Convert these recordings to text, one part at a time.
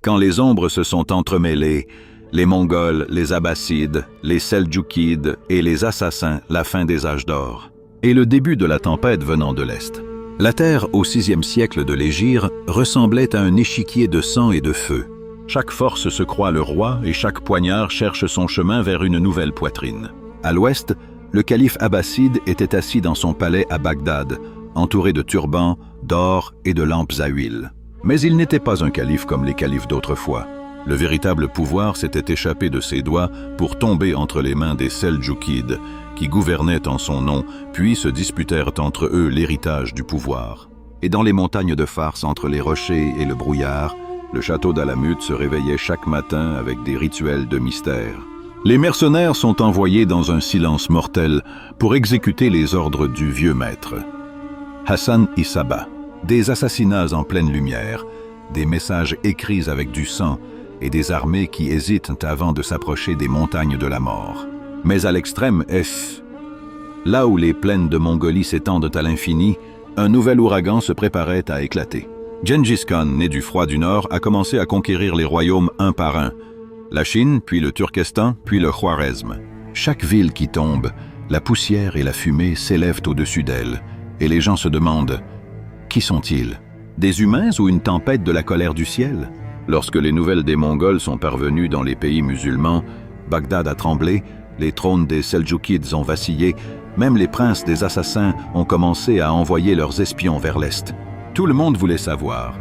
Quand les ombres se sont entremêlées, les Mongols, les Abbassides, les Seldjoukides et les Assassins, la fin des âges d'or, et le début de la tempête venant de l'Est. La terre, au VIe siècle de l'Hégire, ressemblait à un échiquier de sang et de feu. Chaque force se croit le roi et chaque poignard cherche son chemin vers une nouvelle poitrine. À l'ouest, le calife abbasside était assis dans son palais à Bagdad, entouré de turbans, d'or et de lampes à huile. Mais il n'était pas un calife comme les califes d'autrefois. Le véritable pouvoir s'était échappé de ses doigts pour tomber entre les mains des Seldjoukides, qui gouvernaient en son nom, puis se disputèrent entre eux l'héritage du pouvoir. Et dans les montagnes de Fars, entre les rochers et le brouillard, le château d'Alamut se réveillait chaque matin avec des rituels de mystère. Les mercenaires sont envoyés dans un silence mortel pour exécuter les ordres du vieux maître. Hassan Issaba. Des assassinats en pleine lumière, des messages écrits avec du sang et des armées qui hésitent avant de s'approcher des montagnes de la mort. Mais à l'extrême est, là où les plaines de Mongolie s'étendent à l'infini, un nouvel ouragan se préparait à éclater. Gengis Khan, né du froid du Nord, a commencé à conquérir les royaumes un par un. La Chine, puis le Turkestan, puis le Khwarezm. Chaque ville qui tombe, la poussière et la fumée s'élèvent au-dessus d'elle, et les gens se demandent: qui sont-ils? Des humains ou une tempête de la colère du ciel? Lorsque les nouvelles des Mongols sont parvenues dans les pays musulmans, Bagdad a tremblé, les trônes des Seldjoukides ont vacillé, même les princes des assassins ont commencé à envoyer leurs espions vers l'Est. Tout le monde voulait savoir: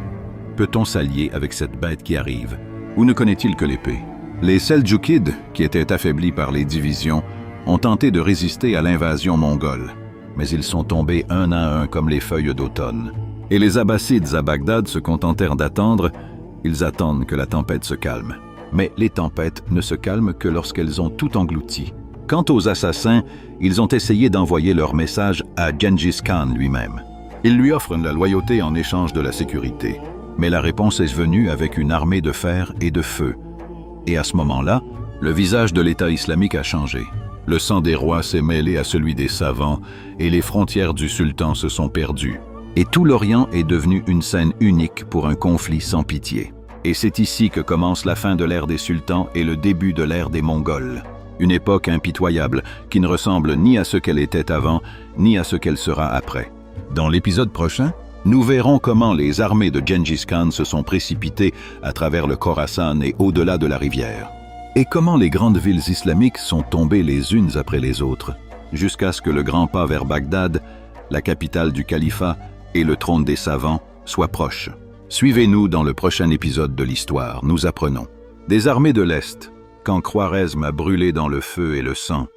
peut-on s'allier avec cette bête qui arrive? Ou ne connaît-il que l'épée? Les Seldjoukides, qui étaient affaiblis par les divisions, ont tenté de résister à l'invasion mongole. Mais ils sont tombés un à un comme les feuilles d'automne. Et les Abbassides à Bagdad se contentèrent d'attendre. Ils attendent que la tempête se calme. Mais les tempêtes ne se calment que lorsqu'elles ont tout englouti. Quant aux assassins, ils ont essayé d'envoyer leur message à Gengis Khan lui-même. Ils lui offrent la loyauté en échange de la sécurité. Mais la réponse est venue avec une armée de fer et de feu. Et à ce moment-là, le visage de l'État islamique a changé. Le sang des rois s'est mêlé à celui des savants et les frontières du sultan se sont perdues. Et tout l'Orient est devenu une scène unique pour un conflit sans pitié. Et c'est ici que commence la fin de l'ère des sultans et le début de l'ère des Mongols. Une époque impitoyable qui ne ressemble ni à ce qu'elle était avant, ni à ce qu'elle sera après. Dans l'épisode prochain, nous verrons comment les armées de Gengis Khan se sont précipitées à travers le Khorasan et au-delà de la rivière. Et comment les grandes villes islamiques sont tombées les unes après les autres, jusqu'à ce que le grand pas vers Bagdad, la capitale du califat et le trône des savants, soient proches. Suivez-nous dans le prochain épisode de l'histoire. Nous apprenons des armées de l'Est, quand Khwarezm a brûlé dans le feu et le sang,